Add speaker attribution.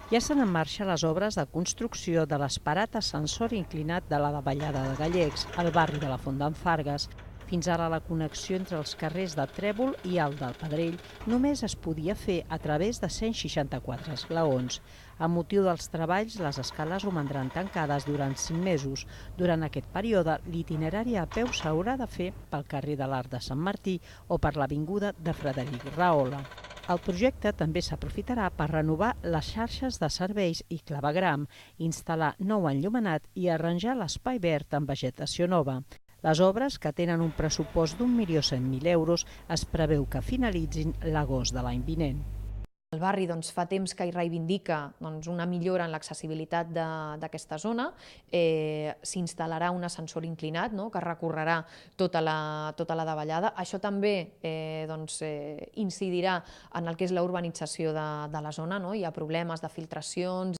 Speaker 1: Ja estan en marxa les obres de construcció de l'esperat ascensor inclinat de la davallada de Gallecs, al barri de la Font d'en Fargues. Fins ara la connexió entre els carrers de Trèvol i Alt del Pedrell només es podia fer a través de 164 esglaons. Amb motiu dels treballs, les escales romandran tancades durant 5 mesos. Durant aquest període, l'itinerari a peu s'haurà de fer pel carrer de l'Arc de Sant Martí o per l'avinguda de Frederic Rahola. El projecte també s'aprofitarà per renovar les xarxes de serveis i clavegram, instal·lar nou enllumenat i arranjar l'espai verd amb vegetació nova. Les obres, que tenen un pressupost d'1.100.000 euros, es preveu que finalitzin l'agost de l'any vinent.
Speaker 2: El barri fa temps que hi reivindica una millora en l'accessibilitat d'aquesta zona. S'instal·larà un ascensor inclinat que recorrerà tota la davallada. Això també incidirà en el que és la urbanització de la zona. Hi ha problemes de filtracions